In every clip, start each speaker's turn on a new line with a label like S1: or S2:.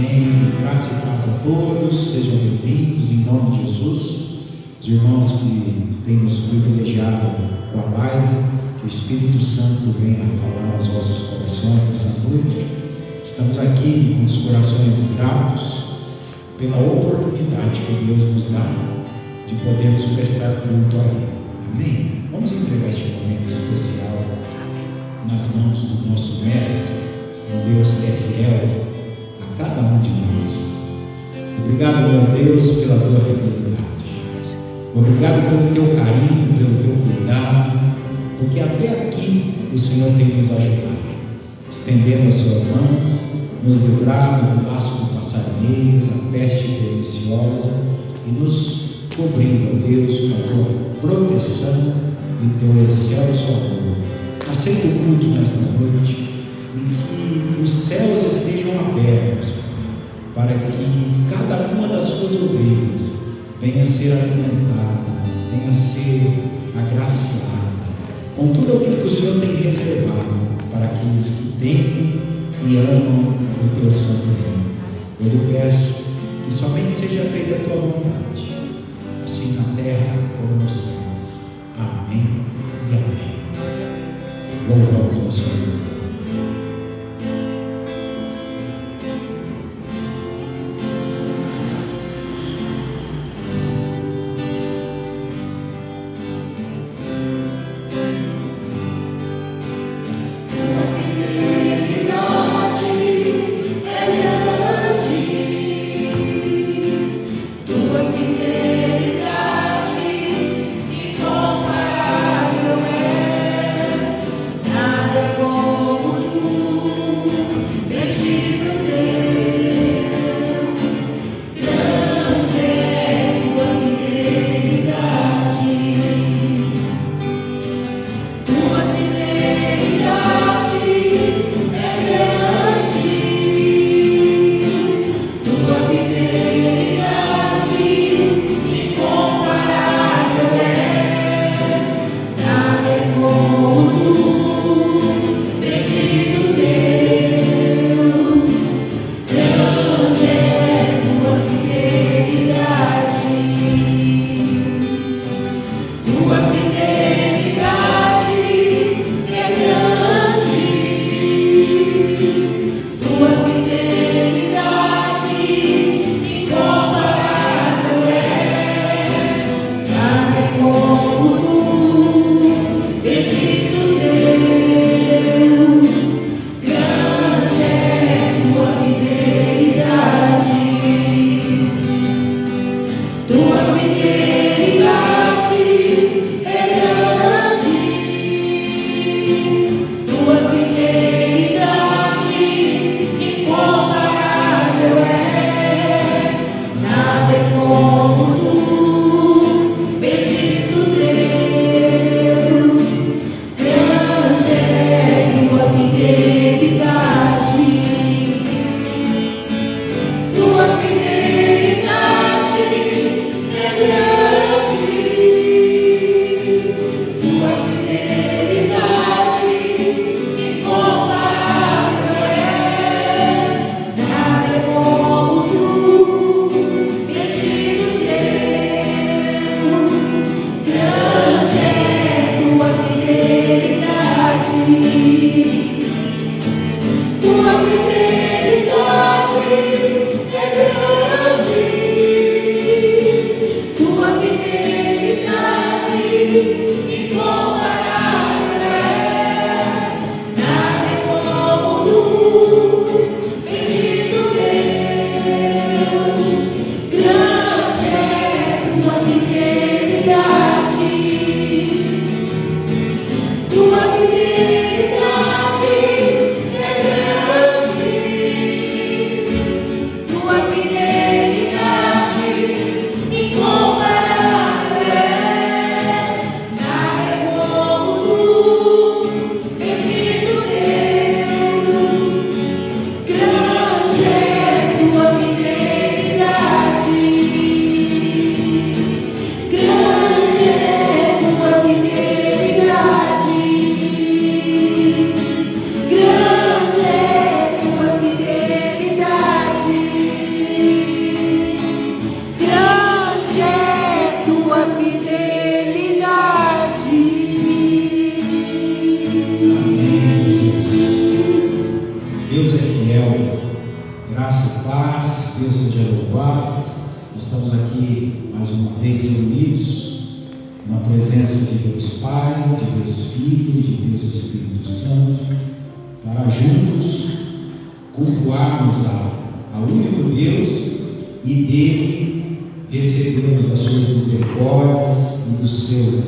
S1: Amém. Graça e paz a todos, sejam bem-vindos em nome de Jesus. Os irmãos que têm nos privilegiado com a live, que o Espírito Santo venha falar aos vossos corações nessa noite. Estamos aqui com os corações gratos pela oportunidade que Deus nos dá de podermos prestar culto a Ele. Amém? Vamos entregar este momento especial nas mãos do nosso Mestre, um Deus que é fiel a cada um de nós. Obrigado, meu Deus, pela tua fidelidade. Obrigado pelo teu carinho, pelo teu cuidado, porque até aqui o Senhor tem nos ajudado, estendendo as suas mãos, nos livrado do laço do passarinheiro, da peste perniciosa e nos cobrindo, ó Deus, com a tua proteção e teu excelso amor. Aceita o culto nesta noite e que os céus estejam abertos para que cada uma das suas ovelhas venha a ser alimentada, venha a ser agraciada com tudo aquilo que o Senhor tem reservado para aqueles que temem e amam o teu santo nome. Eu lhe peço que somente seja feita a tua vontade, assim na terra como nos céus. Amém e amém. Louvamos ao Senhor.
S2: Oh
S1: Graça e paz, Deus seja louvado. Nós estamos aqui mais uma vez reunidos na presença de Deus Pai, de Deus Filho, de Deus Espírito Santo, para juntos cultuarmos ao único Deus e dele recebermos das suas misericórdias e do seu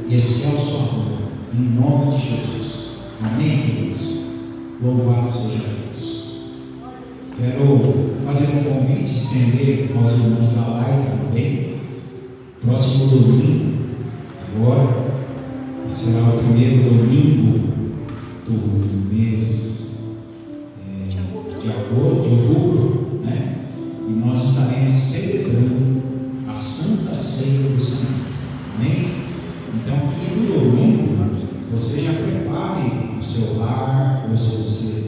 S1: excelso amor, em nome de Jesus. Amém, queridos? Louvado seja Deus. Quero fazer um convite, estender aos irmãos da live também. Próximo domingo, agora, será o primeiro domingo do mês de outubro, né? E nós estaremos celebrando a Santa Ceia do Senhor. Amém? Então, aqui no domingo, você já prepare o seu lar, ou se você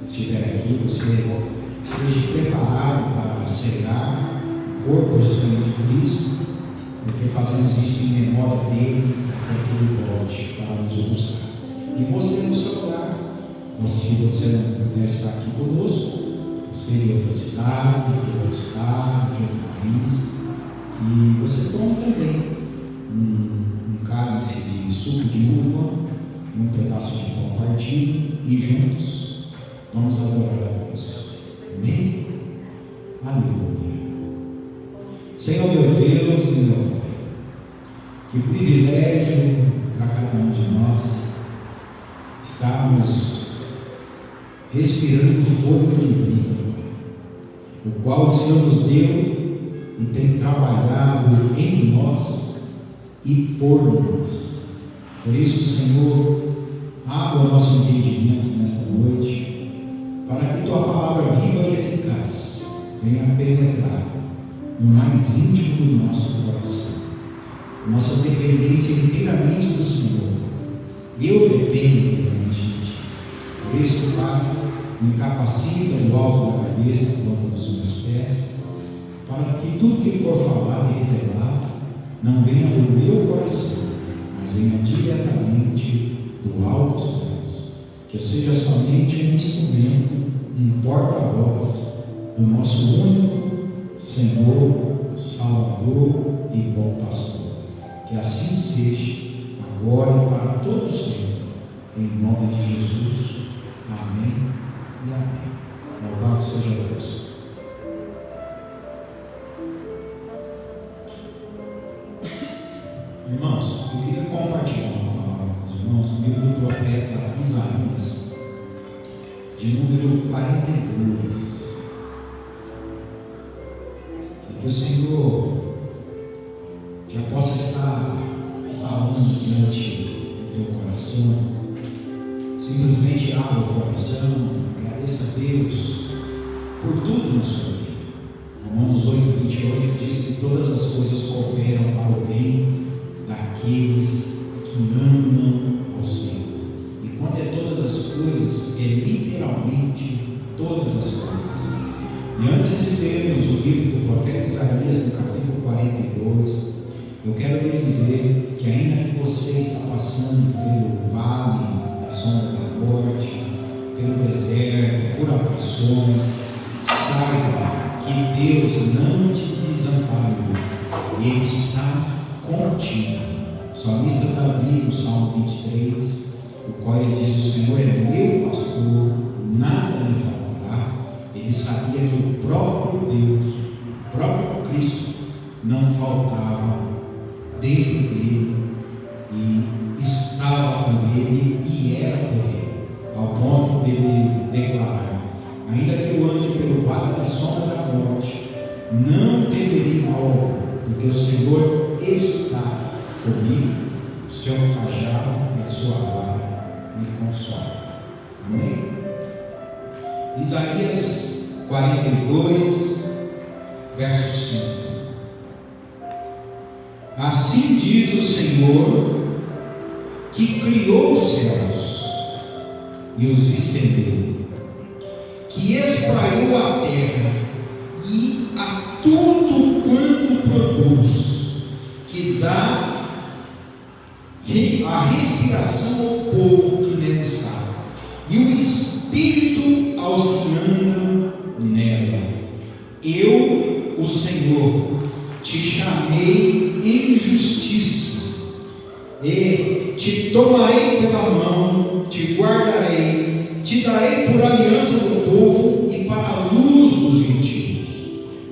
S1: estiver aqui, você esteja preparado para cegar o corpo e o sangue de Cristo, porque fazemos isso em memória dele, até que ele volte para nos buscar. E você no seu lar, se você não puder estar aqui conosco, você de outra cidade, de outro estado, de outro país, que você tome também um cálice de suco de uva, um pedaço de pão partido, e juntos vamos adorar a Deus. Amém? Aleluia. Senhor meu Deus e meu Pai, que privilégio para cada um de nós estarmos respirando fôlego de vida, o qual o Senhor nos deu e tem trabalhado em nós e por nós. Por isso, Senhor, abra o nosso entendimento nesta noite, para que Tua palavra viva e eficaz venha penetrar no mais íntimo do nosso coração. Nossa dependência inteiramente do Senhor. Eu dependo inteiramente de Ti. Por isso, Pai, me capacita do alto da cabeça, do alto dos meus pés, para que tudo que for falado e revelado não venha do meu coração, mas venha diretamente do alto dos céus. Que eu seja somente um instrumento, um porta-voz do nosso único Senhor, Salvador e bom pastor. Que assim seja, agora e para todo sempre, em nome de Jesus. Amém e amém. Louvado seja Deus. Irmãos, eu queria compartilhar uma palavra com os irmãos no livro do profeta Isaías, de número 42. E que o Senhor já possa estar falando diante do teu coração. Simplesmente abra o coração, agradeça a Deus por tudo na sua vida. Romanos 8:28 diz que todas as coisas cooperam para o bem daqueles que amam ao Senhor. E quando é todas as coisas, é literalmente todas as coisas. E antes de termos o livro do profeta Isaías, no capítulo 42, eu quero lhe dizer que ainda que você está passando pelo vale da sombra da morte, pelo deserto, por aflições, saiba que Deus não te desamparou. Ele está contigo. O salmista Davi, no Salmo 23, o qual ele diz: o Senhor é meu pastor, nada me faltará. Ele sabia que o próprio Deus, o próprio Cristo, não faltava dentro dele e estava com ele e era por ele, ao ponto dele declarar: ainda que eu ande pelo vale da sombra da morte, não temerei mal, porque o Senhor está comigo, o seu cajado e a sua vara me consolam. Amém? Isaías 42, verso 5. Assim diz o Senhor, que criou os céus e os estendeu, que espraiou a terra e a tudo quanto produz, que dá a respiração ao povo que nela está, e o espírito aos que andam nela. Eu, o Senhor, te chamei em justiça, e te tomarei pela mão, te guardarei, te darei por aliança do povo e para a luz dos gentios,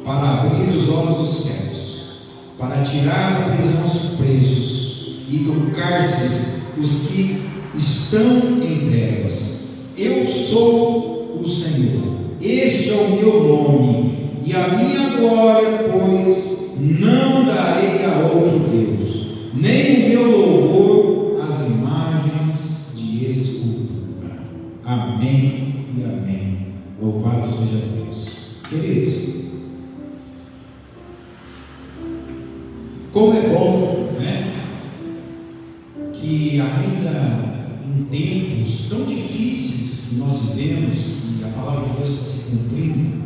S1: para abrir os olhos dos cegos, para tirar da prisão os presos e do cárcere os que estão em trevas. Eu sou o Senhor, este é o meu nome, e a minha glória, pois, não darei a outro Deus, nem o meu louvor às imagens de escultura. Amém e amém. Louvado seja Deus. Queridos, como é bom, né, que ainda em tempos tão difíceis que nós vivemos, e a palavra de Deus está se cumprindo,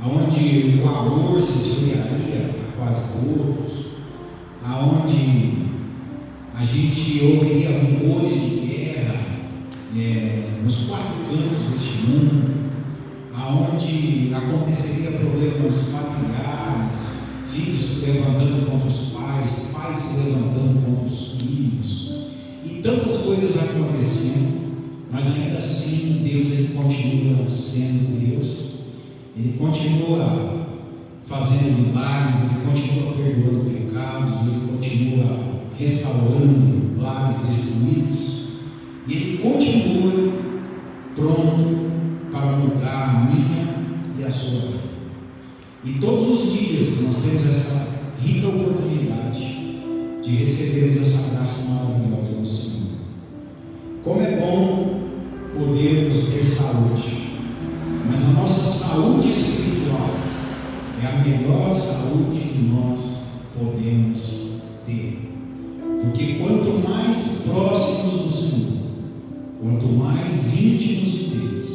S1: aonde o amor se esfriaria a quase todos, aonde a gente ouviria rumores de guerra nos quatro cantos deste mundo, aonde aconteceria problemas familiares, filhos se levantando contra os pais, pais se levantando contra os filhos, e tantas coisas acontecendo, mas ainda assim Deus ele continua sendo Deus. Ele continua fazendo milagres, Ele continua perdoando pecados, Ele continua restaurando lares destruídos, e Ele continua pronto para mudar a minha e a sua vida. E todos os dias nós temos essa rica oportunidade de recebermos essa graça maravilhosa do Senhor. Como é bom podermos ter saúde, mas a nossa saúde espiritual é a melhor saúde que nós podemos ter, porque quanto mais próximos do Senhor, quanto mais íntimos de Deus,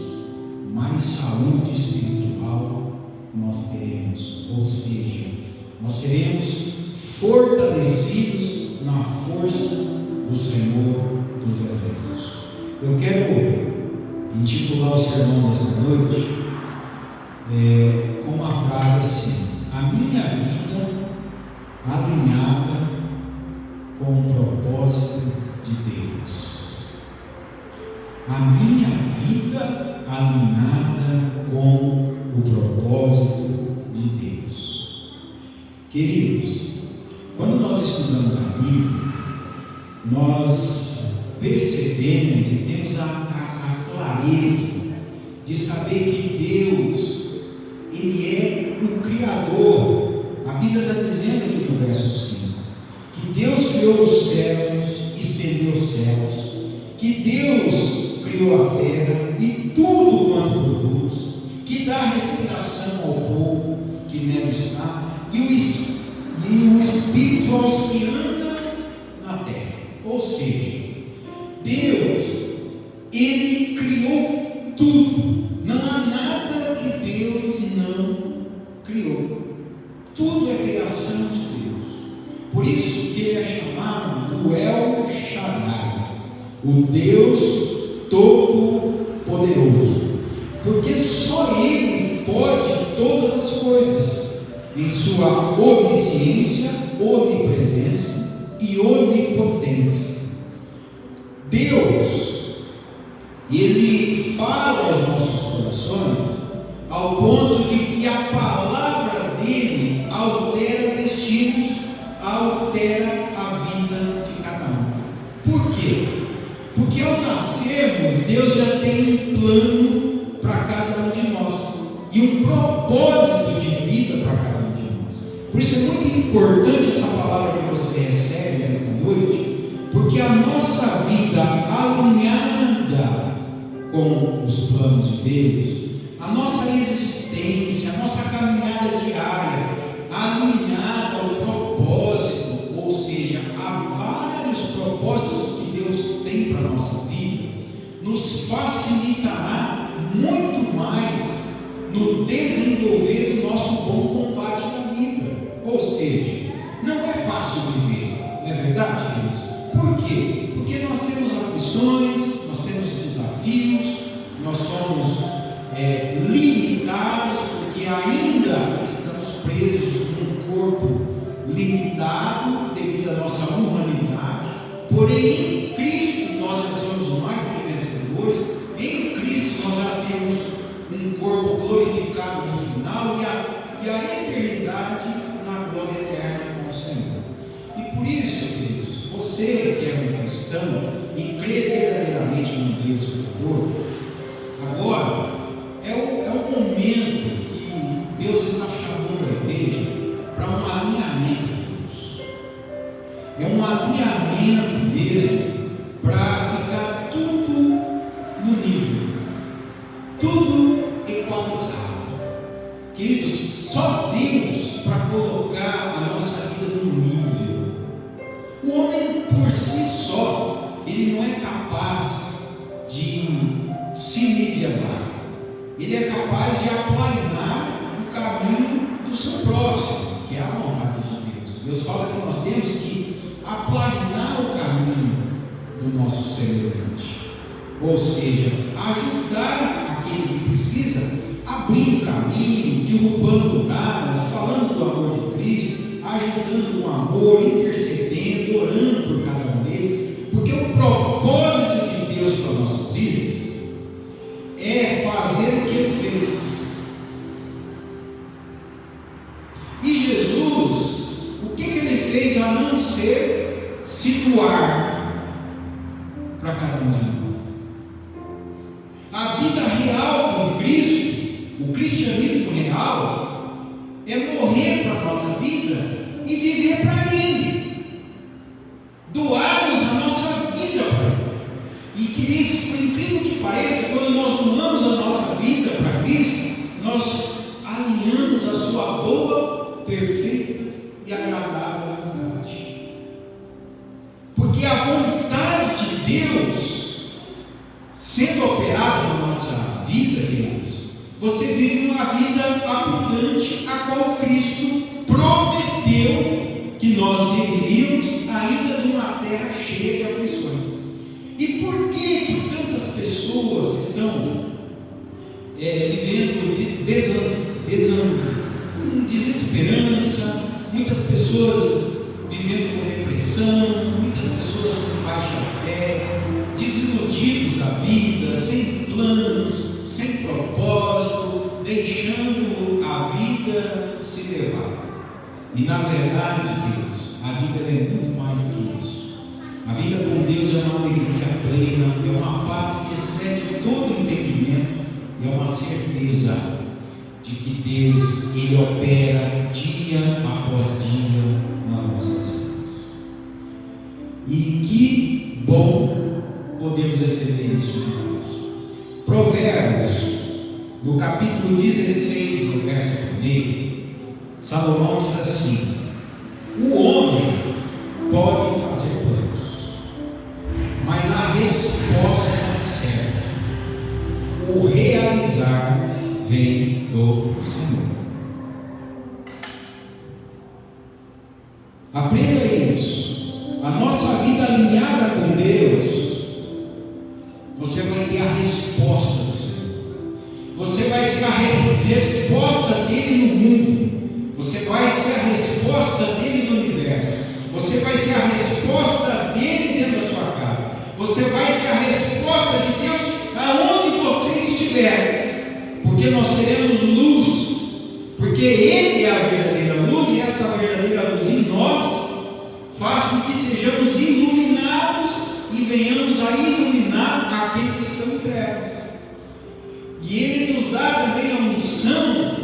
S1: mais saúde espiritual nós teremos, ou seja, nós seremos fortalecidos na força do Senhor dos Exércitos. Eu quero intitular o sermão desta noite com uma frase assim: a minha vida alinhada com o propósito de Deus. A minha vida alinhada com o propósito de Deus. Queridos, quando nós estudamos a Bíblia, nós percebemos e temos a clareza de saber que Deus, Ele é o Criador. A Bíblia está dizendo aqui no verso 5, que Deus criou os céus, estendeu os céus, que Deus criou a terra e tudo quanto produz, que dá respiração ao povo que nela está, e o Espírito aos que andam na terra. Ou seja, Deus, Ele criou tudo. Não há nada que Deus não criou. Tudo é criação de Deus. Por isso que Ele é chamado do El Shaddai, o Deus Todo-Poderoso. Porque só Ele pode todas as coisas, em sua onisciência, onipresença e onipotência. Deus, Ele fala aos nossos corações ao ponto de que a palavra dele altera destinos, altera a vida de cada um. Por quê? Porque ao nascermos, Deus já tem um plano para cada um de nós e um propósito de vida para cada um de nós. Por isso é muito importante essa palavra que você recebe nesta noite, porque a nossa vida alinhada com os planos de Deus, a nossa existência, a nossa caminhada diária, alinhada ao propósito, ou seja, há vários propósitos que Deus tem para a nossa vida, nos facilitará muito mais no desenvolver do nosso bom combate na vida. Ou seja, não é fácil viver, não é verdade, queridos? Por quê? Porque nós temos aflições, nós temos desafios, nós somos limitados, porque ainda presos num corpo limitado devido à nossa humanidade, porém em Cristo nós já somos mais que vencedores. Em Cristo nós já temos um corpo glorificado no final e a eternidade na glória eterna com o Senhor. E por isso, queridos, você que é um cristão e crê verdadeiramente no Deus Criador, agora é o momento que Deus está chamando a igreja para um alinhamento de Deus. É um alinhamento mesmo para ficar tudo no nível, tudo equalizado. Queridos, só Deus para colocar a nossa vida no nível. O homem por si só, ele não é capaz de se nivelar. Ele é capaz de aplanar o caminho do seu próximo, que é a vontade de Deus. Deus fala que nós temos que aplanar o caminho do nosso semelhante, ou seja, ajudar aquele que precisa, abrindo o caminho, derrubando muralhas, falando do amor de Cristo, ajudando com amor, intercedendo, orando por cada um deles, porque o propósito de Deus para nossas vidas é fazer o que Ele fez. E Jesus, o que Ele fez a não ser se doar para cada um de nós? A vida real com Cristo, o cristianismo real, é morrer para a nossa vida e viver para Ele, doarmos a nossa vida para Ele. E queridos, por incrível que pareça, quando nós doamos a nossa vida para Cristo, nós alinhamos a sua boa, perfeita e agradável vontade. Porque a vontade de Deus sendo operada na nossa vida, queridos, você vive uma vida abundante, a qual Cristo prometeu que nós viveríamos ainda numa terra cheia de aflições. E por que tantas pessoas estão vivendo desesperança, muitas pessoas vivendo com depressão, muitas pessoas com baixa fé, desiludidos da vida, sem planos, sem propósito, deixando a vida se levar? E na verdade, queridos, a vida é muito mais do que isso. A vida com Deus é uma alegria plena, é uma paz que excede todo o entendimento, e é uma certeza de que Deus, Ele opera dia após dia nas nossas vidas. E que bom podemos receber isso de Deus. Provérbios, no capítulo 16, no verso 1, Salomão diz assim: o homem pode fazer planos, mas a resposta certa, o realizar, vem do Senhor. Aprenda isso. A nossa vida alinhada com Deus, você vai ter a resposta do Senhor. Você vai ser a resposta dele no mundo. Você vai ser a resposta dele no universo. Você vai ser a resposta dele dentro da sua casa. Você vai ser a resposta de Deus aonde você estiver. Porque nós seremos luz. Porque Ele é a verdadeira luz, e essa verdadeira luz em nós faz com que sejamos iluminados e venhamos a iluminar aqueles que estão em trevas. E Ele nos dá também a unção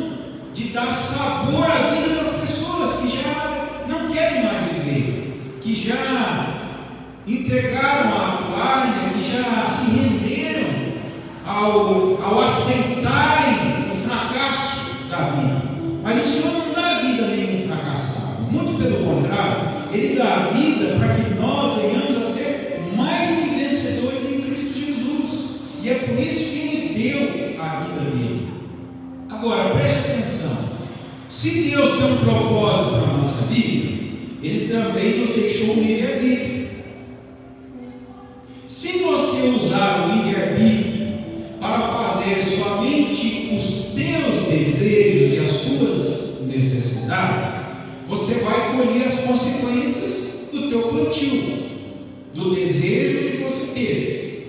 S1: de dar sabor à vida das pessoas que já não querem mais viver, que já entregaram a toalha, que já se renderam ao aceitarem o fracasso da vida. Mas o Senhor não dá a vida a nenhum fracassado, muito pelo contrário, Ele dá a vida para que nós venhamos a ser mais que vencedores em Cristo Jesus, e é por isso que Ele deu a vida dele. Agora, preste atenção: se Deus tem um propósito para a nossa vida, Ele também nos deixou o livre-arbítrio. Se você usar o livre-arbítrio para fazer somente os teus desejos e as tuas necessidades, realizadas, você vai colher as consequências do teu plantio, do desejo que você teve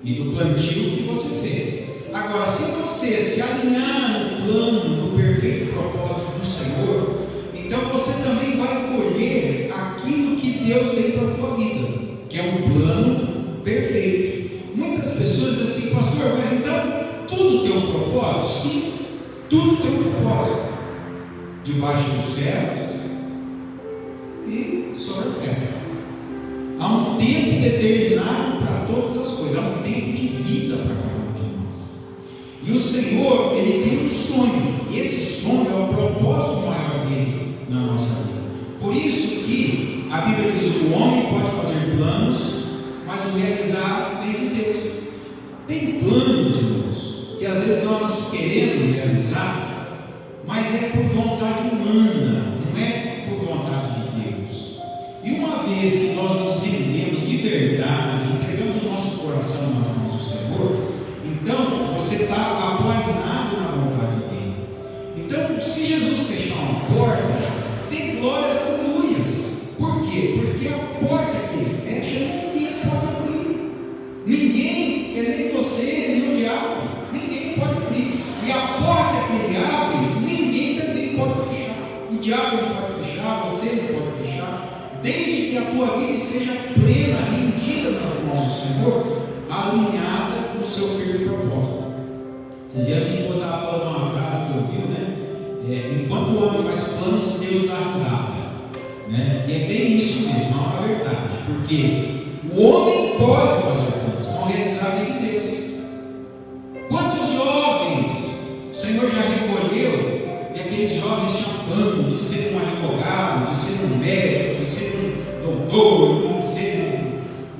S1: e do plantio que você fez. Agora, se você se alinhar no plano, no perfeito propósito do Senhor, então você também vai colher aquilo que Deus tem para a tua vida, que é um plano perfeito. Muitas pessoas dizem assim: pastor, mas então tudo tem um propósito? Sim, tudo tem um propósito, debaixo dos céus e sobre a terra. Há um tempo determinado para todas as coisas, há um tempo de vida para cada um de nós. E o Senhor, Ele tem um sonho, e esse sonho é o propósito maior dele na nossa vida. Por isso que a Bíblia diz: o homem pode fazer planos, mas o realizar vem de Deus. Tem planos, irmãos, que às vezes nós queremos realizar, mas é por vontade humana, não é por vontade de Deus. E uma vez que nós nos rendemos de verdade, entregamos o nosso coração nas mãos do Senhor, então você está aplainado na vontade dele. Então, se Jesus fechar uma porta, tem glórias e aleluias. Por quê? Porque a porta que ele fecha, ninguém pode abrir. Ninguém, nem você, nem o diabo, ninguém pode abrir. E a porta que ele abre, ninguém também pode fechar. O diabo não pode fechar, você não pode fechar, desde que a tua vida esteja plena, rendida nas mãos do Senhor, alinhada no seu firme propósito. Vocês já minha esposa estava falando uma frase que ouviu, né? Enquanto o homem faz planos, Deus dá risada, né? E é bem isso mesmo, não é verdade, porque o homem pode fazer planos, não realizar a de Deus. Quantos jovens o Senhor já recolheu, e aqueles jovens tinham plano de ser um advogado, de ser um médico, de ser um doutor, de ser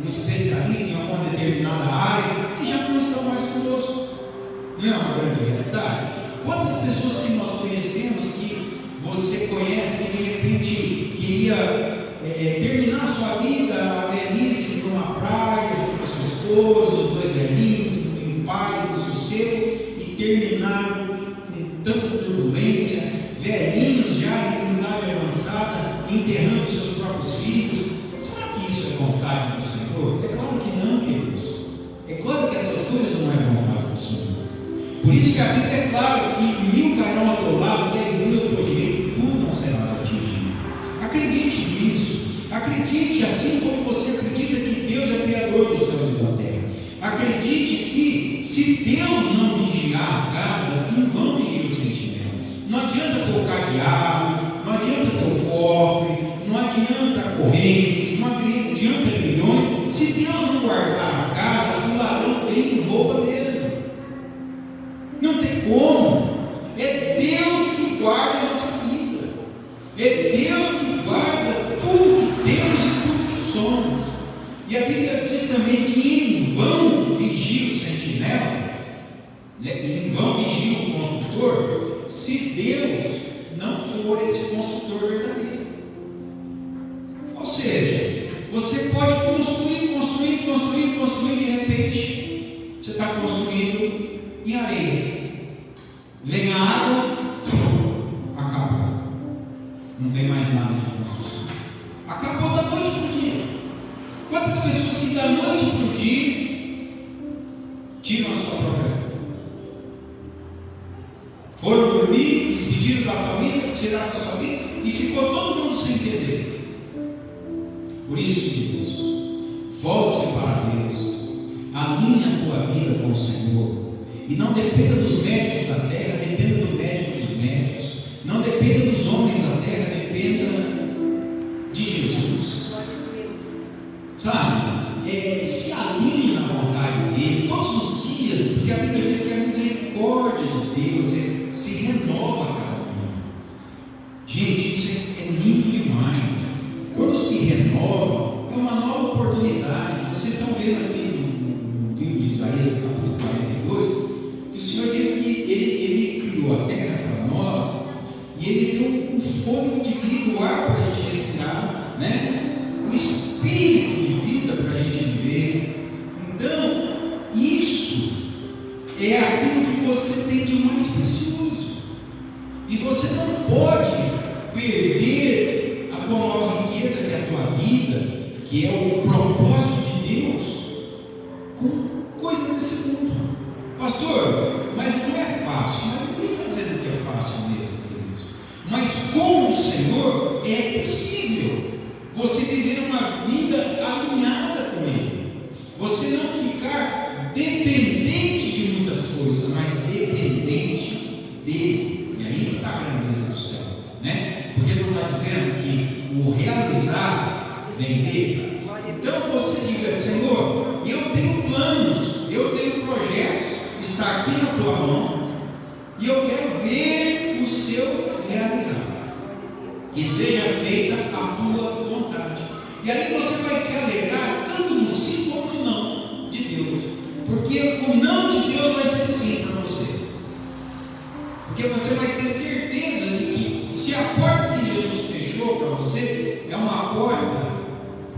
S1: um especialista em alguma determinada área, e já não estão mais conosco. Não é uma grande realidade? Quantas pessoas que nós conhecemos, que você conhece, que de repente queria terminar a sua vida, a velhice, numa praia, junto com a sua esposa, os dois velhinhos, em paz, em sossego, e terminaram com tanta turbulência, velhinhos já em idade avançada, enterrando seus próprios filhos? Será que isso é vontade do Senhor? É claro que não, queridos. É claro que essas coisas não é vontade do Senhor. Por isso que a Bíblia é clara que 1000 cairão ao teu lado, 10.000 ao teu direito, e tu não serás atingido. Acredite nisso. Acredite, assim como você acredita que Deus é Criador dos céus e da terra. Acredite que, se Deus não vigiar a casa, em vão vigia o sentinela. Não adianta colocar diabo, não adianta teu cofre, não adianta correntes, não adianta grilhões. Se Deus não guardar a casa, o ladrão vem e rouba mesmo. Não tem como. É Deus que guarda a nossa vida. É Deus que guarda tudo que temos e tudo que somos. E a Bíblia diz também que em vão vigia o sentinela, em vão vigia o construtor, se Deus não for esse construtor verdadeiro. Ou seja, você pode construir, de repente você está construindo em areia. Vem a água, acabou. Não tem mais nada de construção. Acabou da noite para o dia. Quantas pessoas que da noite para o dia tiram a sua própria vida? Foram dormir, despediram da família, tiraram a sua vida e ficou todo mundo sem entender. Por isso, Deus, volte-se para Deus, alinhe a tua vida com o Senhor. E não dependa dos médicos da terra, dependa do médico dos médicos. Não dependa dos homens da terra, dependa de Jesus. Sabe? Se alinhe na vontade dele todos os dias, porque a Bíblia diz que a misericórdia de Deus se renova a cada manhã. Gente, isso é lindo demais. Quando se renova, é uma nova oportunidade. Vocês estão vendo aqui no livro de Isaías, capítulo 42. O Senhor disse que Ele criou a terra para nós e Ele deu um fôlego de vida, o ar para a gente respirar, né? O espírito de vida para a gente viver. Então, isso é aquilo que você tem de mais precioso. E você não pode perder a tua maior riqueza, que é a tua vida, que é o propósito de Deus, com coisas desse mundo. Pastor, mas não é fácil. Mas ninguém está dizendo que é fácil mesmo, queridos. Mas com o Senhor é possível você viver uma vida alinhada com Ele. Você não ficar dependente de muitas coisas, mas dependente dele. E aí está a grandeza do céu, né? Porque não está dizendo que o realizar vem dele. Então você diga: Senhor, eu tenho planos, eu tenho projetos, está aqui na tua mão, e eu quero ver o seu realizar. Que seja feita a tua vontade. E aí você vai se alegrar tanto no sim como no não de Deus. Porque o não de Deus vai ser sim para você. Porque você vai ter certeza de que se a porta que Jesus fechou para você é uma porta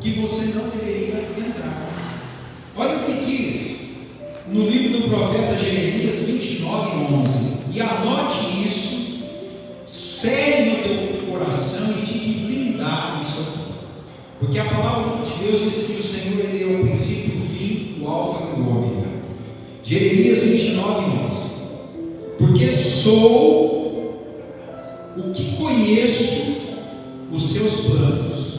S1: que você não deveria entrar. Olha o que diz no livro do profeta Jeremias 29:11. E anote isso, sério no teu coração e fique blindado isso aqui. Porque a palavra de Deus diz que o Senhor ele é o princípio, o fim, o alfa e o ômega. Jeremias 29:11. Porque sou o que conheço os seus planos,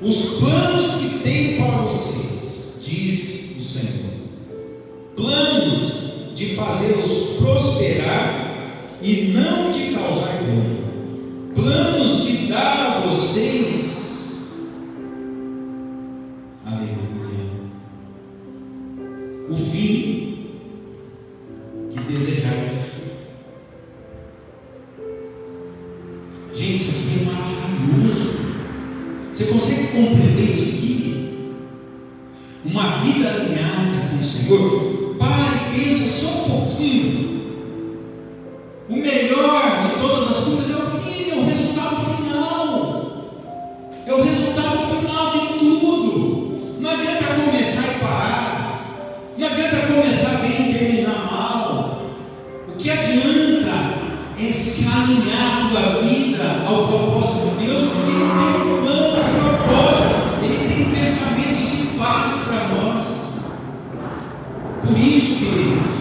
S1: os planos que tenho para vocês, diz o Senhor, planos de fazê-los prosperar e não de causar dano, planos de dar a vocês, aleluia, o fim que desejais. Gente, isso aqui é maravilhoso. Você consegue compreender isso aqui? Uma vida alinhada com o Senhor. Pare e pensa só um pouquinho. O melhor de todas as coisas é o fim, é o resultado final. É o resultado final de tudo. Não adianta começar e parar. Não adianta começar bem e terminar mal. O que adianta é se alinhar a tua vida ao propósito de Deus, porque Ele tem um plano, um propósito, Ele tem pensamentos de paz para nós. Por isso, queridos,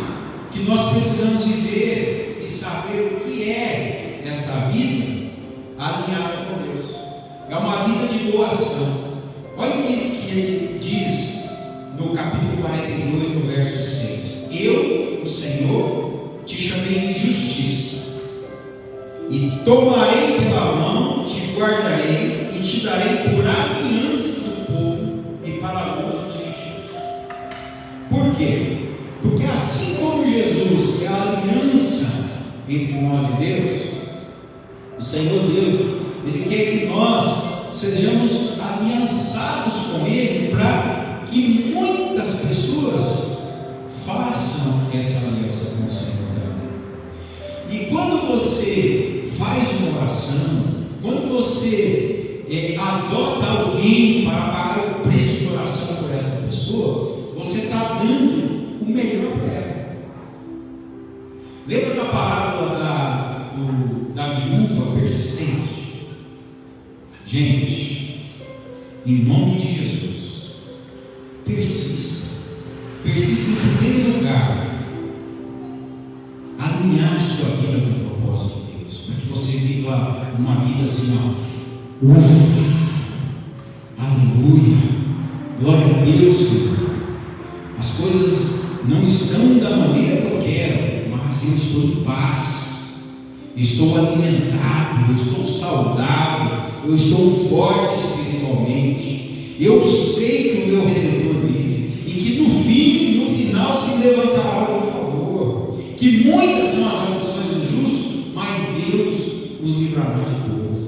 S1: que nós precisamos viver e saber o que é esta vida alinhada com Deus. É uma vida de doação. Olha o que ele diz no capítulo 42, no verso 6. Eu, o Senhor, te chamei de justiça, e tomarei pela mão, te guardarei e te darei por aliança do povo e para gozo dos gentios. Por quê? Porque assim como Jesus é a aliança entre nós e Deus, o Senhor Deus, Ele quer que nós sejamos aliançados com Ele para que muitas pessoas façam essa aliança com o Senhor também. E quando você faz uma oração, quando você adota alguém para pagar o preço de oração por essa pessoa, você está dando o melhor para ela. Lembra da parábola da viúva persistente? Gente, em nome de Jesus, persista em primeiro lugar, alinhar sua vida com o propósito de Deus, para que você viva uma vida assim, ó, aleluia, glória a Deus, Senhor. As coisas não estão da maneira que eu quero, mas eu estou em paz, eu estou alimentado, eu estou saudável, eu estou forte espiritualmente, eu sei que o meu Redentor vive, e que no final se levantará ao meu favor, que muitas são as aflições do justo, mas Deus os livrará de todas.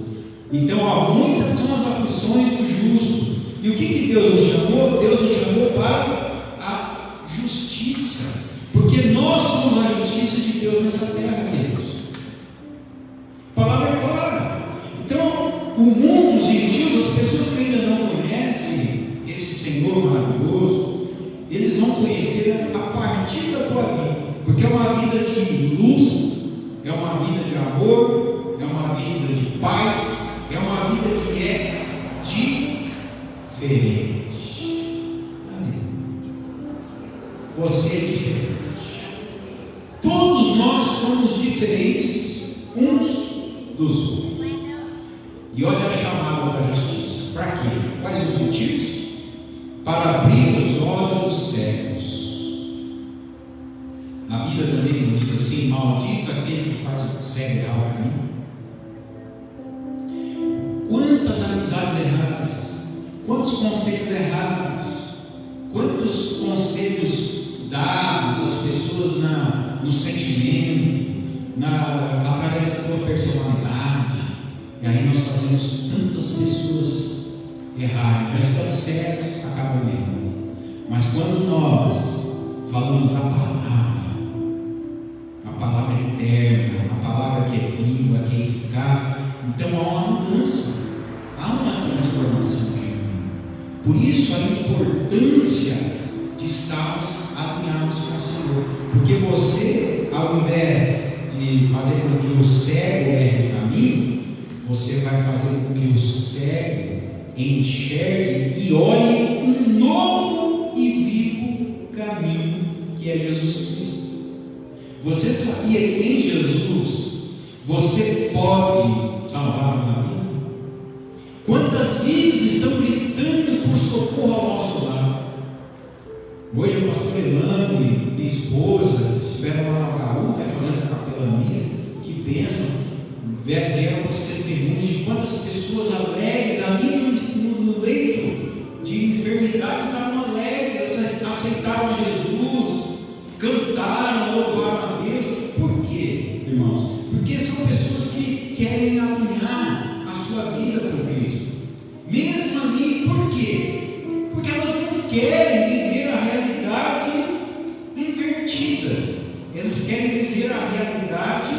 S1: Então, muitas são as aflições do justo. E o que Deus nos chamou? Deus nos chamou para a justiça, porque nós somos a justiça de Deus nessa terra, queridos. A palavra é clara. Então, o mundo, os gentios, as pessoas que ainda não conhecem esse Senhor maravilhoso, eles vão conhecer a partir da tua vida, porque é uma vida de luz, é uma vida de amor, é uma vida de paz, Você é diferente. Todos nós somos diferentes uns dos outros. E olha a chamada da justiça. Para quê? Quais os motivos? Para abrir os olhos dos cegos. A Bíblia também nos diz assim: maldito aquele que faz o cego errar o caminho. Quantas amizades erradas, quantos conselhos errados, quantos conselhos dados às pessoas no sentimento, através da tua personalidade, e aí nós fazemos tantas pessoas errarem, já estão cegos, acabam vendo. Mas quando nós falamos da palavra, a palavra eterna, a palavra que é viva, que é eficaz, então há uma mudança, há uma transformação de vida. Por isso a importância de estarmos alinhados com o Senhor, porque você, ao invés de fazer com que o cego erre o caminho, você vai fazer com que o cego enxergue e olhe um novo e vivo caminho, que é Jesus Cristo. Você sabia que em Jesus você pode salvar uma vida? Quantas vidas estão gritando por socorro ao nosso lado? Hoje o pastor Elano e minha esposa estiveram lá na Gaúcha fazendo capelania. Que bênção! Vieram os testemunhos de quantas pessoas alegres ali no leito de enfermidade estavam alegres, aceitaram Jesus, cantaram, louvaram a Deus. Por quê, irmãos? Porque são pessoas que querem alinhar a sua vida com Cristo. Mesmo ali, por quê? Porque elas não querem viver a realidade invertida. Eles querem viver a realidade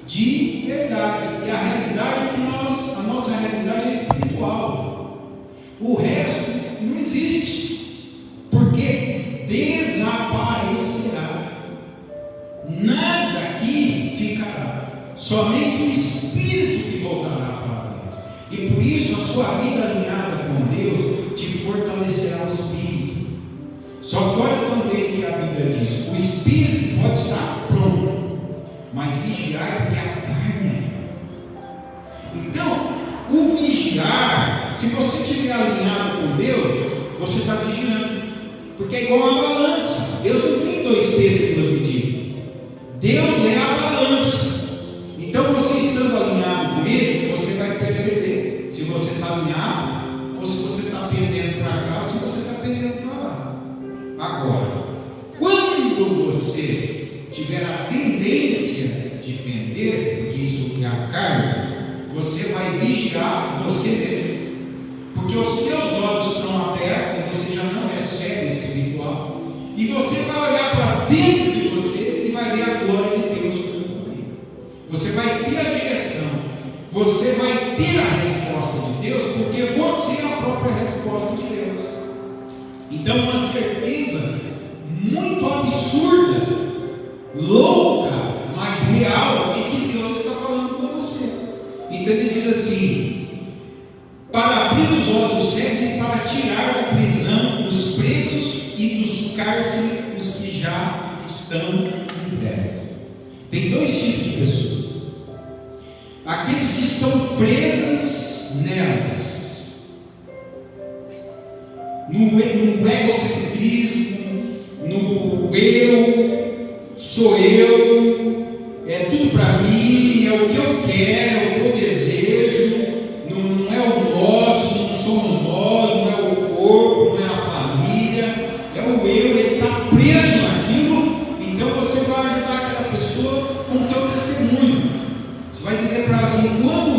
S1: de verdade. E a realidade que a nossa realidade é espiritual. O resto não existe. Porque desaparecerá. Nada aqui ficará. Somente o Espírito que voltará para Deus. E por isso a sua vida alinhada com Deus te fortalecerá o Espírito. Só que olha também que a Bíblia diz: o Espírito pode estar pronto, mas vigiar porque a carne é. Então, o vigiar, se você estiver alinhado com Deus, você está vigiando, porque é igual a balança. Deus não tem dois pesos e duas medidas. Deus é a balança. Então, você estando alinhado com Ele, você vai perceber se você está alinhado ou se você está pendendo para cá ou se você está pendendo para lá. Agora, quando você tiver a tendência de pender, porque isso é a carne, você vai vigiar você mesmo, porque os teus olhos estão abertos, você já não é cego espiritual, e você vai olhar para dentro de você e vai ver a glória de Deus sobre você. Você vai ter a direção, você vai ter a resposta de Deus, porque você é a própria resposta de Deus. Então, uma certeza muito absurda, louca, mas real, de que Deus está falando com você. Então ele diz assim: para abrir os olhos dos cegos e para tirar da prisão os presos e dos cárceres os que já estão libertos. Tem dois tipos de pessoas: aqueles que estão presas nelas, no egocentrismo, no eu, sou eu, é tudo para mim, é o que eu quero, é o que eu desejo, não é o nosso, não somos nós, não é o corpo, não é a família, é o eu, ele está preso naquilo. Então você vai ajudar aquela pessoa com o teu testemunho. Você vai dizer para ela assim: quando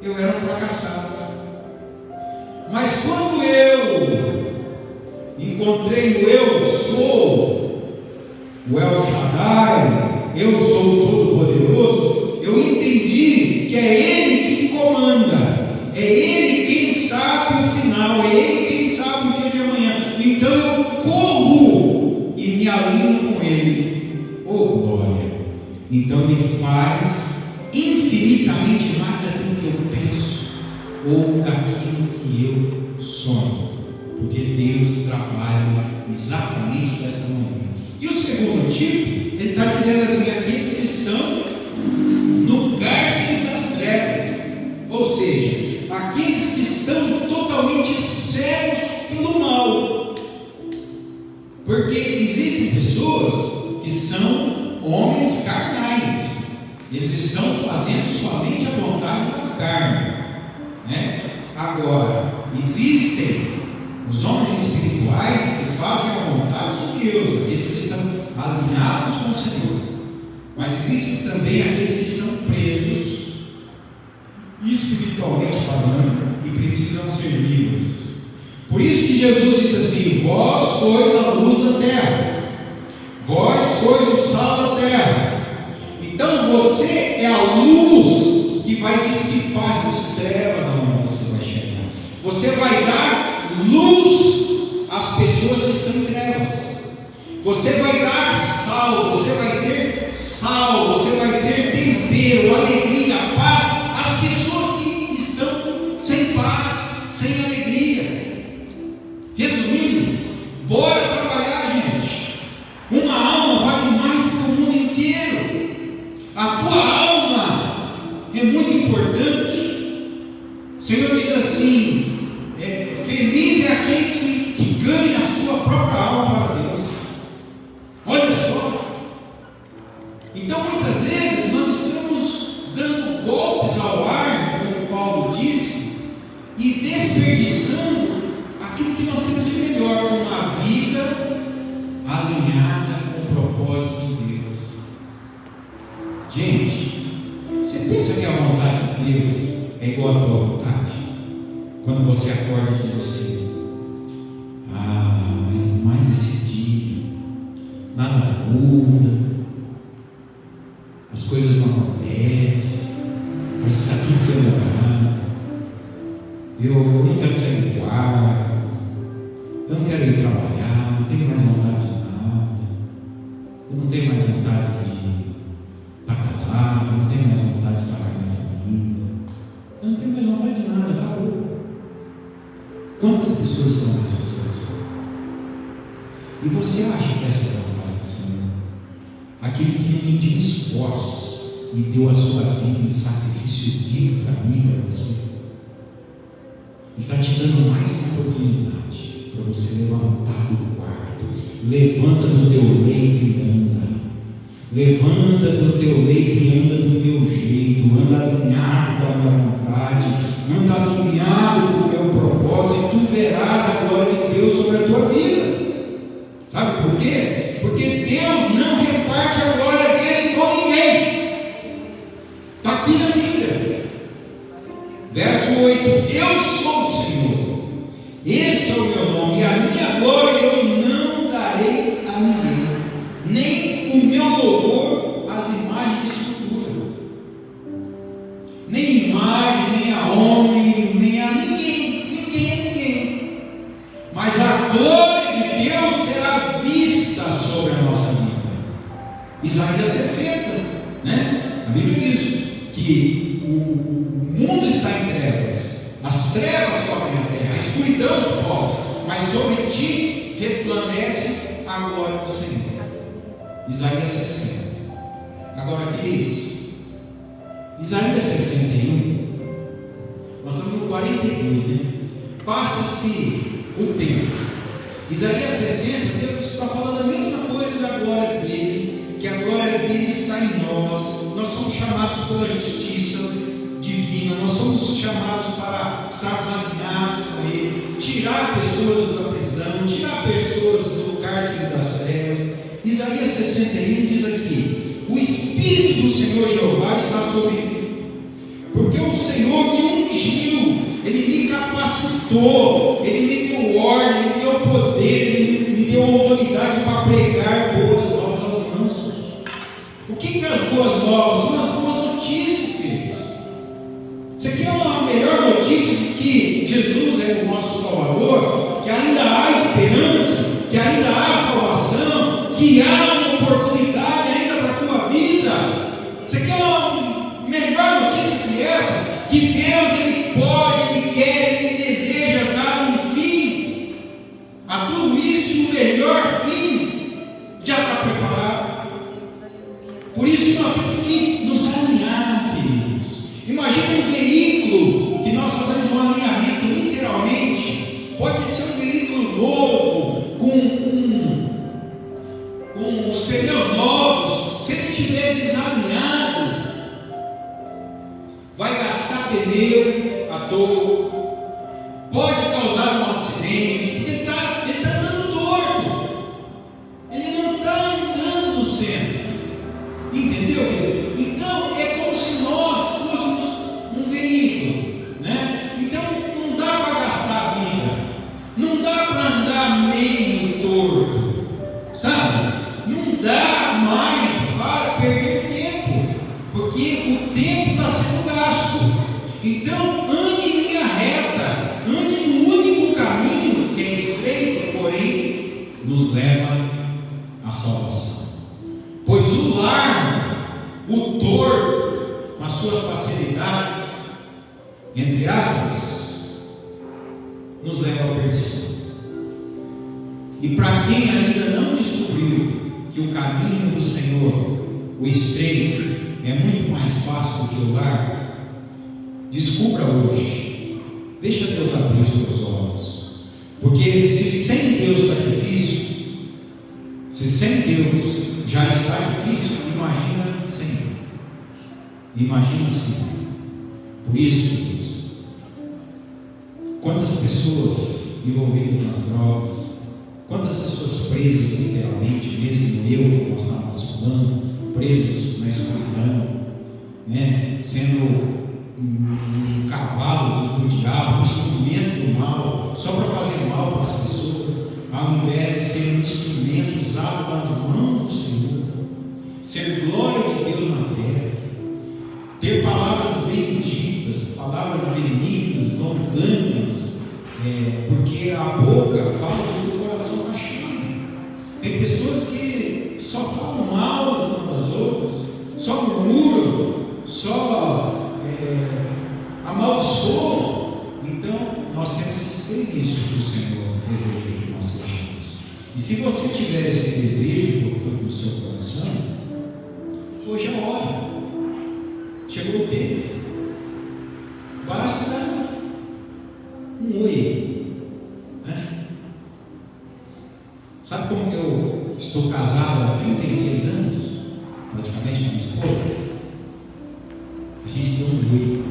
S1: eu era um fracassado, mas quando eu encontrei o eu sou, o El Shaddai, eu sou o Todo-Poderoso, eu entendi que é Ele que comanda, é Ele quem sabe o final, é Ele quem sabe o dia de amanhã. Então eu corro e me alinho com Ele. Oh glória! Então me faz infinitamente mais daquilo que eu penso ou daquilo que eu sonho, porque Deus trabalha exatamente desta maneira. E o segundo tipo, ele está dizendo assim: aqueles que estão no cárcere das trevas, ou seja, aqueles que estão totalmente cegos pelo mal, porque existem pessoas que são homens carnais, eles estão fazendo somente a vontade da carne, né? Agora, existem os homens espirituais que fazem a vontade de Deus, aqueles que estão alinhados com o Senhor, mas existem também aqueles que estão presos espiritualmente falando e precisam ser livres. Por isso que Jesus disse assim: vós sois a luz da terra, vós sois o sal da terra. Então você é a luz que vai dissipar essas trevas aonde você vai chegar. Você vai dar luz às pessoas que estão em trevas. Você vai dar sal, você vai ser sal, você vai ser tempero, alegria, paz às pessoas que estão sem paz, sem alegria. Resumindo, bora trabalhar, gente. Uma alma vale mais do que o mundo inteiro. A tua alma é muito importante. O Senhor diz assim: feliz é aquele que ganha a sua própria alma para Deus. Olha só. Então muitas vezes nós estamos dando golpes ao ar, como Paulo disse, e desperdiçando aquilo que nós temos de melhor, uma vida alinhada com o propósito de Deus. Gente, você pensa que a vontade de Deus é igual à tua vontade? Quando você acorda e diz assim: mas esse dia nada muda, as coisas não acontecem, mas está tudo demorado, eu não quero sair do quarto, eu não quero ir trabalhar, não tenho mais vontade de nada, eu não tenho mais vontade de estar casado, eu não tenho mais vontade de estar com a minha família, eu não tenho mais vontade de nada, acabou. Quantas pessoas estão nessa situação? E você acha que essa é a vontade do Senhor? Aquele que não mediu esforços e deu a sua vida em sacrifício vivo para mim e para você, Ele está te dando mais uma oportunidade para você levantar do quarto. Levanta do teu leito e anda. Levanta do teu leito e anda do meu jeito. Anda alinhado com a minha vontade. Anda alinhado com o meu propósito. E tu verás a glória de Deus sobre a tua vida. Sabe por quê? Porque Deus não reparte a glória dele com ninguém. Está aqui na Bíblia. Verso 8: eu sou o Senhor, este é o meu nome, e a minha glória eu não darei a ninguém, nem o meu louvor às imagens de escultura, nem imagem, nem a homem, nem a ninguém, mas a glória de Deus será vista sobre a nossa vida. Isaías 60, né? A Bíblia diz que o mundo está em trevas, as trevas cobrem a terra, a escuridão os povos, mas sobre ti resplandece a glória do Senhor. Isaías 60. Agora, queridos, Isaías 61, nós estamos no 42, né? Passa-se o tempo. Isaías 60, Deus está falando a mesma coisa da glória dele, que a glória dele está em nós. Nós somos chamados pela justiça divina, nós somos chamados para estarmos alinhados com ele, tirar pessoas da prisão, tirar pessoas do cárcere das trevas. Isaías 61 diz aqui: o Espírito do Senhor Jeová está sobre mim, porque o Senhor me ungiu, ele me capacitou, ele me deu ordem, ele me deu poder, ele me deu autoridade para pregar boas novas aos mansos. O que é as boas novas? São as boas notícias, queridos. Você quer uma melhor notícia de que Jesus é o nosso Salvador, que ainda há esperança, que ainda há salvação, que há uma oportunidade ainda para a tua vida? Você quer uma melhor estiver desalinhado, vai gastar pneu à toa, pode causar um acidente, porque ele está andando torto, ele não está andando no centro, entendeu? Então é como se nós fôssemos um veículo, né? Então não dá para gastar a vida, não dá para andar meio torto, sabe? Não dá mais para perder tempo, porque o tempo está sendo gasto. Então ande em linha reta, ande no único caminho que é estreito, porém nos leva à salvação. Pois o largo, o torto, com as suas facilidades, entre aspas, nos leva à perdição. E para quem ainda não descobriu que o caminho do Senhor, o estreito, é muito mais fácil do que o largo, descubra hoje. Deixa Deus abrir os teus olhos, porque se sem Deus está difícil, se sem Deus já está difícil, imagina sem Deus. Imagina sem. Por isso, Deus, quantas pessoas envolvidas nas drogas, quantas pessoas presas literalmente, mesmo eu, nós estávamos falando, presos na escuridão, né? Sendo um cavalo do diabo, um instrumento do mal, só para fazer mal para as pessoas, ao invés de ser um instrumento usado nas mãos do Senhor, ser glória de Deus na terra, ter palavras benditas, palavras benignas, longânimas, porque a boca fala do que o coração está cheio. Tem pessoas que só falam mal umas das outras, só murmuram, só amaldiçoam. Então nós temos que ser isso que o Senhor deseja que nós sejamos. E se você tiver esse desejo profundo no seu coração, hoje é a hora, chegou o tempo, basta um oi, né? Sabe como eu estou casado há 36 anos, praticamente com a minha esposa? A gente deu um oi.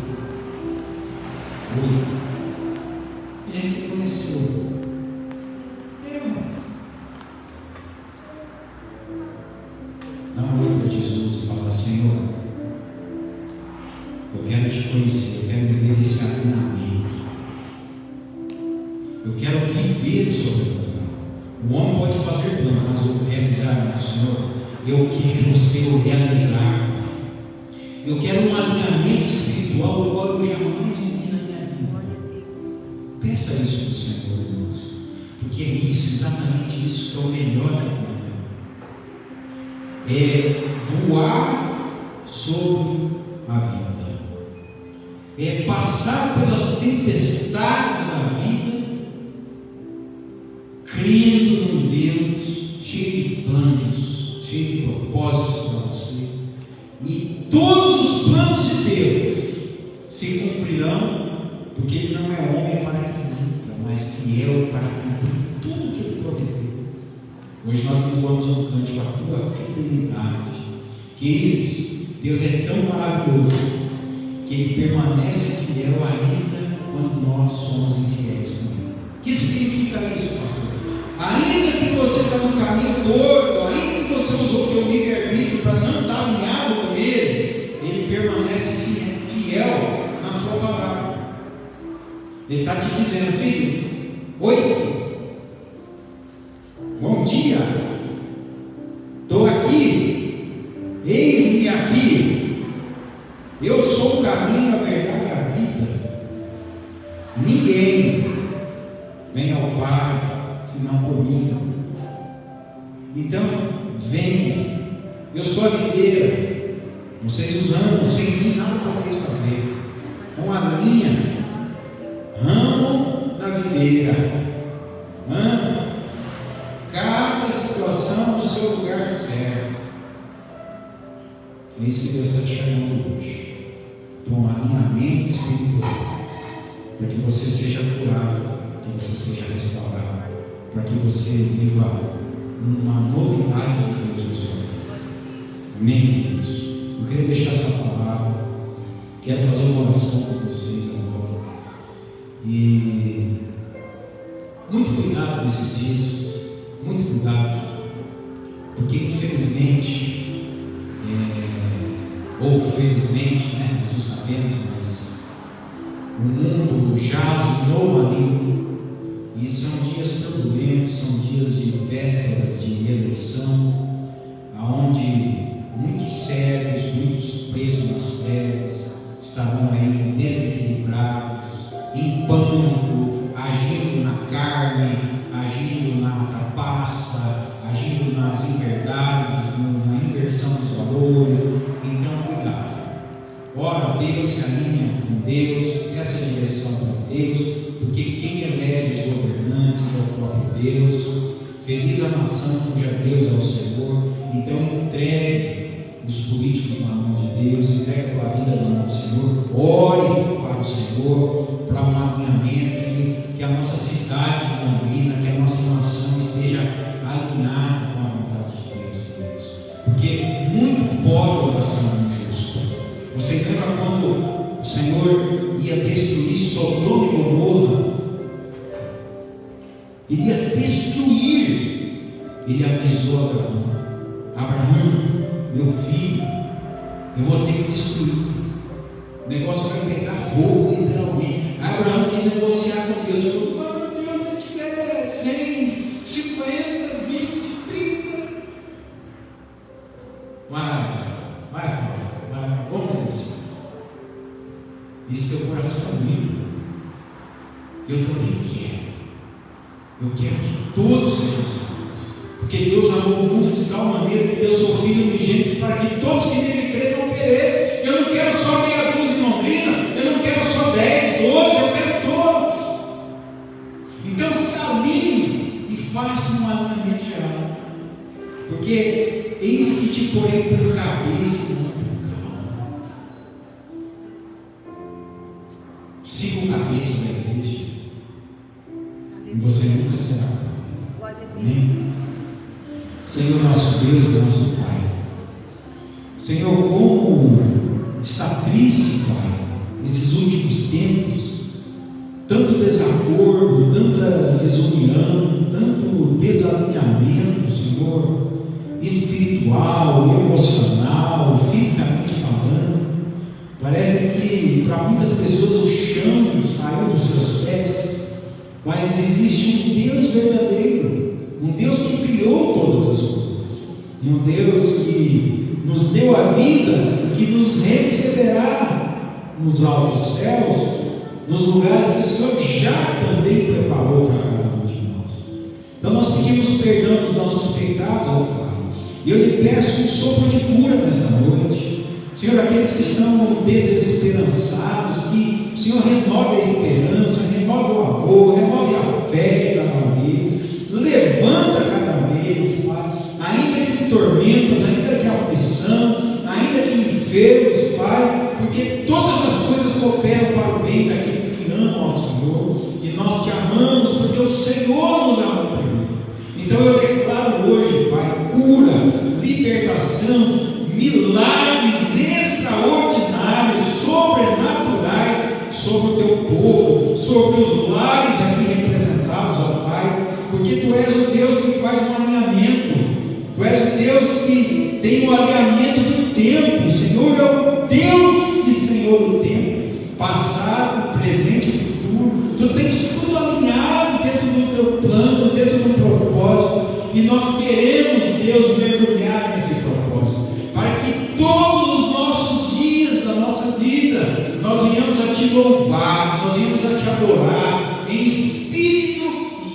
S1: E a gente se conheceu. Dá um oi para Jesus e fala: Senhor, eu quero te conhecer, eu quero viver esse alinhamento, eu quero viver sobre o teu plano. O homem pode fazer planos, mas eu realizar, Senhor, eu quero o seu realizar. Eu quero um alinhamento espiritual igual eu jamais vivi na minha vida. Peça isso do Senhor, Deus, porque é isso, exatamente isso que é o melhor da vida. É voar sobre a vida, é passar pelas tempestades da vida, crendo num Deus cheio de planos, cheio de propósitos para você. E todos os planos de Deus se cumprirão, porque Ele não é homem para que minta, mas fiel para cumprir tudo que Ele prometeu. Hoje nós louvamos um cântico, a tua fidelidade. Queridos, Deus é tão maravilhoso que Ele permanece fiel ainda quando nós somos infiéis com Ele. O que significa isso, pastor? Ainda que você está no caminho torto, ainda que você usou o teu livre-arbítrio para não estar alinhado com Ele, Ele permanece fiel na sua palavra. Ele está te dizendo: filho, oi, bom dia, estou aqui, eis-me aqui, eu sou o caminho, a verdade e a vida. Ninguém vem ao Pai senão por mim. Então, venha, eu sou a videira, vocês os amam, sem mim nada podeis fazer. Com a linha, ramo da videira, cada situação no seu lugar certo. É isso que Deus está te chamando hoje, para um alinhamento espiritual, para que você seja curado, que você seja restaurado, para que você viva uma novidade de Deus na sua vida. Amém, queridos? Eu queria deixar essa palavra. Quero fazer uma oração com vocês agora. E muito cuidado nesses dias. Muito cuidado. Porque infelizmente, ou felizmente, né? Nós não sabemos, mas o mundo jaz no maligno. E são dias turbulentos, são dias de vésperas de eleição, aonde muitos cegos, muitos presos nas trevas estarão aí desequilibrados, em pânico, agindo na carne, agindo na trapaça, agindo nas inverdades, na inversão dos valores. Então, cuidado. Ora a Deus, se alinha com Deus, peça direção para Deus, porque quem elege os governantes é o próprio Deus. Feliz a nação cuja Deus é o Senhor. Então entregue os políticos na mão de Deus, entregue a tua vida na mão do Senhor. Ore para o Senhor, para um alinhamento, que a nossa cidade de Londrina, que a nossa nação esteja alinhada com a vontade de Deus. Porque muito pode oração do justo. Vocês lembram quando o Senhor ia destruir Sodoma e Gomorra? Ele ia destruir. Ele avisou a Abraão: Abraão, meu filho, eu vou ter que destruir. O negócio vai pegar fogo, literalmente. Abraão quis negociar com Deus. Falou: meu Deus, se tiver 100, 50, 20, 30. Vai falar, vamos negociar. E se teu coração é limpo, eu também quero. Eu quero que todos sejam salvos. Porque Deus amou o mundo de tal maneira que deu seu Filho unigênito para que todos que nele crerem não pereçam. Eu não quero só meia dúzia em Londrina, eu não quero só 10, 12, eu quero todos. Então se alinhe e faça um alinhamento geral. Porque eis que te porei por cabeça e não por cauda. Siga o cabeça da igreja e você nunca será cauda. Amém? Senhor nosso Deus e nosso Pai, Senhor, como está triste, Pai, esses últimos tempos, tanto desacordo, tanta desunião, tanto desalinhamento, Senhor, espiritual, emocional, fisicamente falando. Parece que para muitas pessoas o chão saiu dos seus pés, mas existe um Deus verdadeiro, um Deus que criou todas as coisas, um Deus que nos deu a vida e que nos receberá nos altos céus, nos lugares que o Senhor já também preparou para cada um de nós. Então nós pedimos perdão dos nossos pecados, ó Pai, e eu lhe peço um sopro de cura nesta noite. Senhor, aqueles que estão desesperançados, que o Senhor renove a esperança, renove o amor, renove a fé de cada um deles, levanta cada um deles, Pai, ainda que em tormentas, ainda que em aflição, ainda que em enfermos, Pai, porque todas as coisas cooperam para o bem daqueles que amam ao Senhor, e nós te amamos porque o Senhor nos amou primeiro. Então eu declaro hoje, Pai, cura, libertação, milagres extraordinários, sobrenaturais sobre o teu povo, sobre os lares aqui representados, ó Pai, porque Tu és o Deus que faz um alinhamento, Tu és o Deus que tem o alinhamento do tempo. O Senhor é o Deus e Senhor do tempo, passado, presente e futuro. Tu tens tudo alinhado dentro do Teu plano, dentro do propósito, e nós queremos, Deus, mergulhar nesse propósito, para que todos os nossos dias da nossa vida nós venhamos a Te louvar, nós venhamos a Te adorar em espírito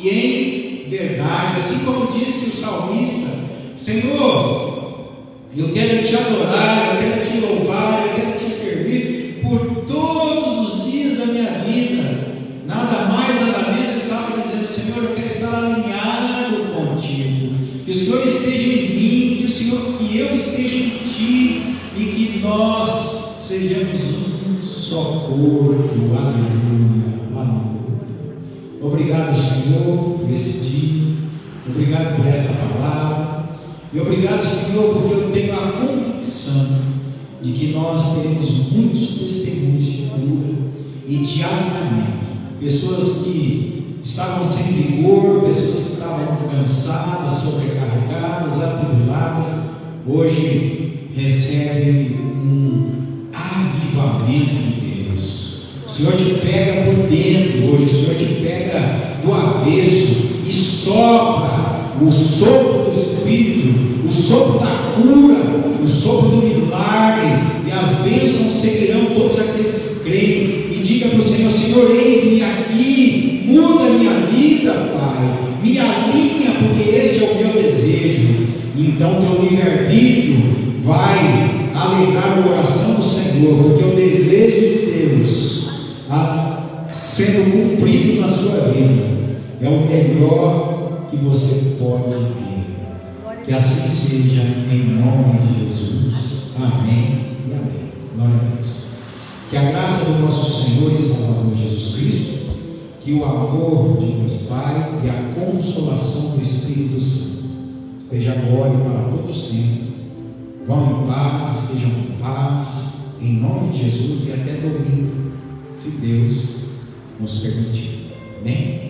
S1: e em verdade, assim como disse o salmista: Senhor, eu quero Te adorar, eu quero Te louvar, eu quero Te servir por todos os dias da minha vida. Nada mais, nada menos, eu estava dizendo: Senhor, eu quero estar alinhado contigo, que o Senhor esteja em mim, que eu esteja em Ti, e que nós sejamos um só corpo. Aleluia, aleluia. Obrigado, Senhor, por esse dia, obrigado por esta palavra, e obrigado, Senhor, porque eu tenho a convicção de que nós teremos muitos testemunhos de cura e de avivamento. Pessoas que estavam sem vigor, pessoas que estavam cansadas, sobrecarregadas, atribuladas, hoje recebem um avivamento de Deus. O Senhor te pega por dentro hoje, o Senhor te pega do avesso e sopra o sopro do Espírito, o sopro da cura, o sopro do milagre, e as bênçãos seguirão todos aqueles que creem. E diga para o Senhor: Senhor, eis-me aqui, muda minha vida, Pai, me alinha, porque este é o meu desejo. Então teu livre-arbítrio vai alegrar o coração do Senhor, porque o desejo de Deus sendo cumprido na sua vida é o melhor que você pode ter. Que assim seja, em nome de Jesus. Amém e amém. Glória a Deus. Que a graça do nosso Senhor e Salvador Jesus Cristo, que o amor de Deus Pai e a consolação do Espírito Santo esteja agora e para todos sempre. Vão em paz, estejam em paz, em nome de Jesus, e até domingo, se Deus nos permitir. Amém?